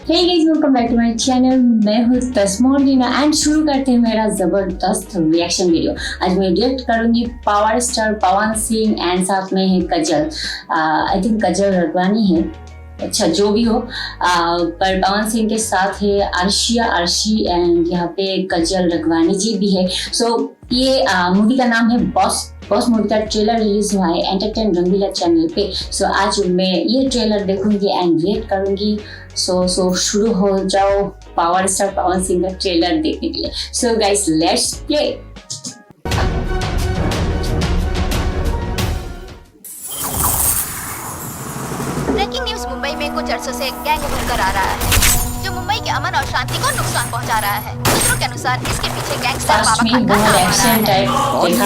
Hey guys, welcome back to my channel. मैं हूँ तस्मोरीना and शुरू करते हैं मेरा जबरदस्त रिएक्शन वीडियो। आज मैं रिएक्ट करूंगी power star Pawan Singh and साथ में है कजल। आई थिंक कजल रडवानी है, अच्छा जो भी हो। पर पवन सिंह के साथ है अर्शी एंड यहाँ पे कजल रघवानी जी भी है। सो ये मूवी का नाम है बॉस मूवी का ट्रेलर रिलीज हुआ है एंटरटेन रंगीला चैनल पे। सो आज मैं ये ट्रेलर देखूंगी एंड रिएक्ट करूंगी। सो शुरू हो जाओ पावर स्टार पवन सिंह का ट्रेलर देखने के लिए। So guys let's play. Breaking news Mumbai में कुछ अरसों से गैंग उभर आ रहा है जो मुंबई के अमन और शांति को नुकसान पहुंचा रहा है। सूत्रों के अनुसार इसके पीछे गैंगस्टर बाबा खान का नाम आ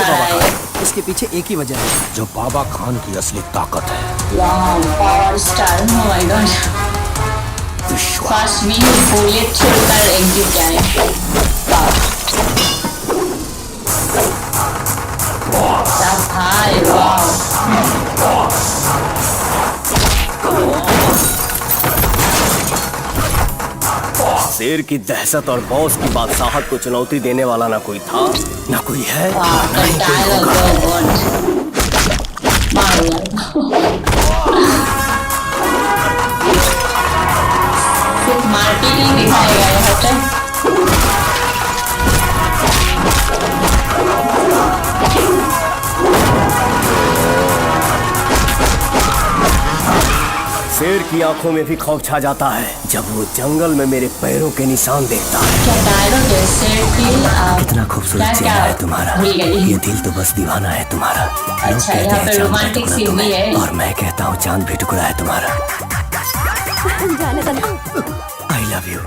रहा है। इसके पीछे एक ही वजह है, जो बाबा खान की असली ताकत है। Wow, power star, oh my God. First में ही बुलेट छोड़कर एग्जिट जाए। भाई वाओ, शेर की दहशत और बॉस की बादशाहत को चुनौती देने वाला ना कोई था, ना कोई है। सिर्फ मार्केट ही दिखाएगा यहाँ पे। शेर की आंखों में भी खौफ छा जाता है जब वो जंगल में मेरे पैरों के निशान देखता है। क्या डायलॉग है शेर की? कितना खूबसूरत चेहरा है तुम्हारा, ये दिल तो बस दीवाना है तुम्हारा। अच्छा, यहाँ पे रोमांटिक सीन भी है। और मैं कहता हूँ चांद भी टुकड़ा है तुम्हारा। I love you.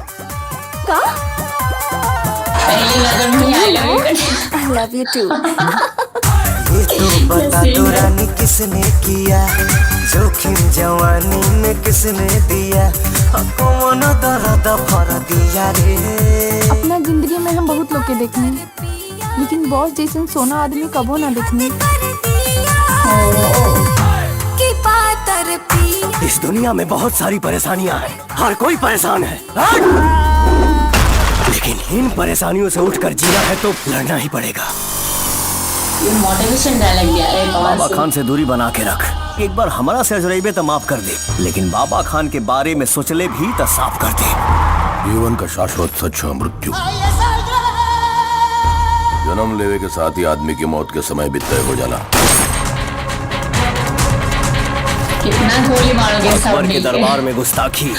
पहली नजर में आई लव यू टू। ये तो बता दो रानी किसने किया, जोखिम जवानी में किसने दिया, कौन दर्द भर दिया रे। अपना जिंदगी में हम बहुत लोग के देखने, लेकिन बॉस जैसे सोना आदमी कबो ना देखने। इस दुनिया में बहुत सारी परेशानियां हैं, हर कोई परेशान है, लेकिन इन परेशानियों से उठकर जीना है तो लड़ना ही पड़ेगा। ये मोटिवेशन डायलॉग दिया है बाबा खान से दूरी बना के रख। एक बार हमारा से अजरैबे तो माफ कर दे, लेकिन बाबा खान के बारे में सोचले भी तो साफ कर दे। जीवन का शाश्वत सच है मृत्यु। जन्म लेवे के साथ ही आदमी की मौत के समय भी तय हो जाना। कितना गोली मारोगे सब अकबर के दरबार में गुस्ताखी,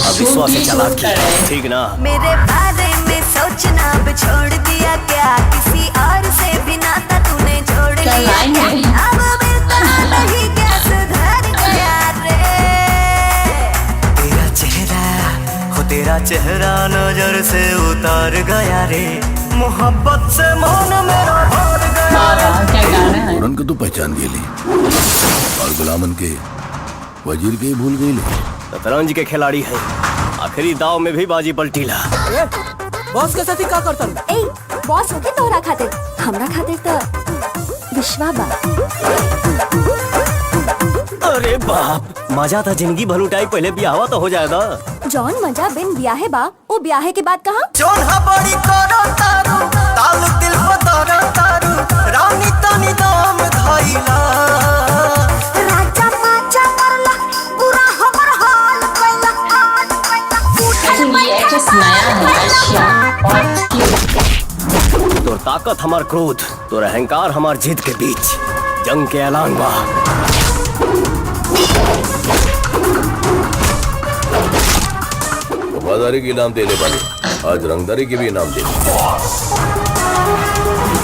अविश्वास से चालाकी, ठीक ना? मेरे बारे में सोचना अब छोड़ दिया क्या, किसी और से भी नाता तूने जोड़ लिया क्या? अब मिलता नहीं क्या सुधर गया रे। तेरा चेहरा नजर से उतार गया रे, मोहब्बत से मन मेरा भर गया। क्या गाना है? उड़न को तो पहचान गेली और गुलामन के वजीर के ही भूल गई। शतरंज के खिलाड़ी है, आखिरी दाव में भी बाजी पलटीला। बॉस के साथ ही का करता हूँ। ए बॉस होके तोहरा खातिर, हमरा खातिर तो विश्वा बा। अरे बाप, मजा था जिंदगी भर लुटाई, पहले ब्याह तो हो जाएगा। जौन मजा बिन ब्याहे बा, वो ब्याहे के बाद कहा? जोन बड़ी करो तारू, ताल दिल बदरो तारू, रानी तनी दाम धाइला। राजा माचा करला, पूरा हमर हाल कैला। ये एक्ट्रेस नया है अर्शिया और तोर ताकत हमार क्रोध, तोर अहंकार हमार जिद के बीच जंग के ऐलान बा। वफादारी के इनाम देने वाले आज रंगदारी के भी इनाम दे।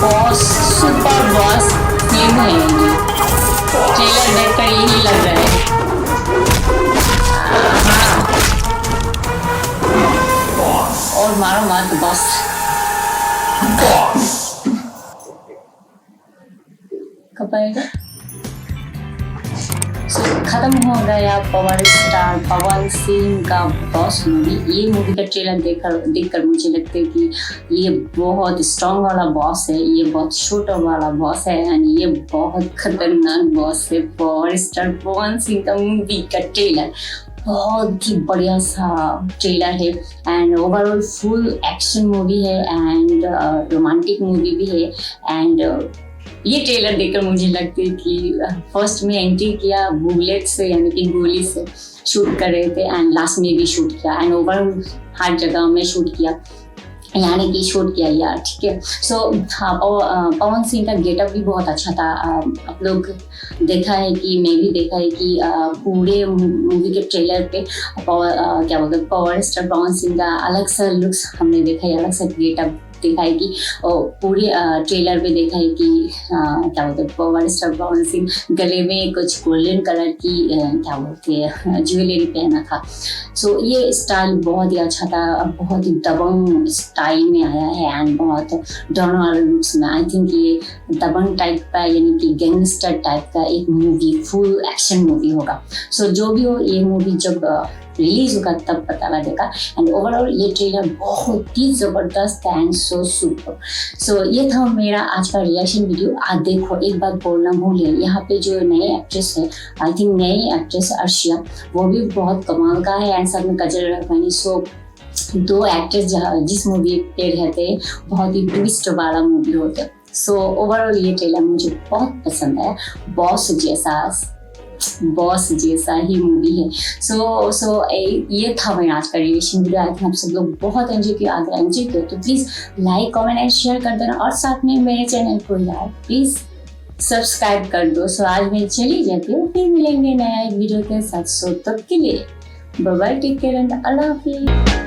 बॉस सुपर बॉस फिल्म है, ट्रेलर देखकर यही लग रहा है। और मारो मत बॉस। कब आएगा? खत्म हो गया पावर स्टार पवन सिंह का बॉस मूवी। ये मूवी का ट्रेलर देखकर मुझे लगता है कि ये बहुत स्ट्रॉन्ग वाला बॉस है, ये बहुत छोटा वाला बॉस है, यानी ये बहुत खतरनाक बॉस है। पावर स्टार पवन सिंह का मूवी का ट्रेलर बहुत ही बढ़िया सा ट्रेलर है and overall full action movie है एंड रोमांटिक मूवी भी है एंड ये ट्रेलर देखकर मुझे लगता है कि फर्स्ट में एंट्री किया बुलेट से यानी कि गोली से शूट कर रहे थे एंड लास्ट में भी शूट किया एंड ओवरऑल हर जगह में शूट किया यानी कि शूट किया यार, ठीक है। सो पवन सिंह का गेटअप भी बहुत अच्छा था। आप लोग देखा है कि मैं भी देखा है कि पूरे मूवी के ट्रेलर पे क्या बोलते हैं पावर स्टार पवन सिंह का अलग सा लुक्स हमने देखा है, अलग सा गेटअप देखा है कि पूरे ट्रेलर पे देखा है कि क्या बोलते हैं पावर स्टार पवन सिंह गले में कुछ गोल्डन कलर की क्या बोलते हैं ज्वेलरी पहना था। सो ये स्टाइल बहुत ही अच्छा था, बहुत ही दबंग स्टाइल में आया है एंड बहुत डरने वाले लुक्स में। आई थिंक ये दबंग टाइप का यानी कि गैंगस्टर टाइप का एक मूवी फुल एक्शन मूवी होगा। सो जो भी हो ये मूवी जब रिलीज होगा तब पता लगेगा एंड ओवरऑल ये ट्रेलर बहुत ही जबरदस्त एंड सो सुपर। सो ये था मेरा आज का रिएक्शन वीडियो। आज देखो एक बात बोलना भूल गई, यहाँ पे जो नए एक्ट्रेस है आई थिंक नई एक्ट्रेस अर्शिया वो भी बहुत कमाल का है एंड साथ में काजल राघवानी। सो दो एक्ट्रेस जिस मूवी पे रहते हैं बहुत ही ट्विस्ट वाला मूवी होता है। सो ओवरऑल ये ट्रेलर मुझे बहुत पसंद आया, बॉस जैसा ही मूवी है। सो ये था मेरा आज का रिएक्शन वीडियो। आई थिंक आप सब लोग बहुत एंजॉय किया। अगर एंजॉय किया तो please like comment and share कर देना और साथ में मेरे चैनल को यार प्लीज़ सब्सक्राइब कर दो। सो आज मैं चली जाती हूँ, फिर मिलेंगे नया वीडियो के साथ। सो तब के लिए bye bye, take care and अल्लाह हाफिज़।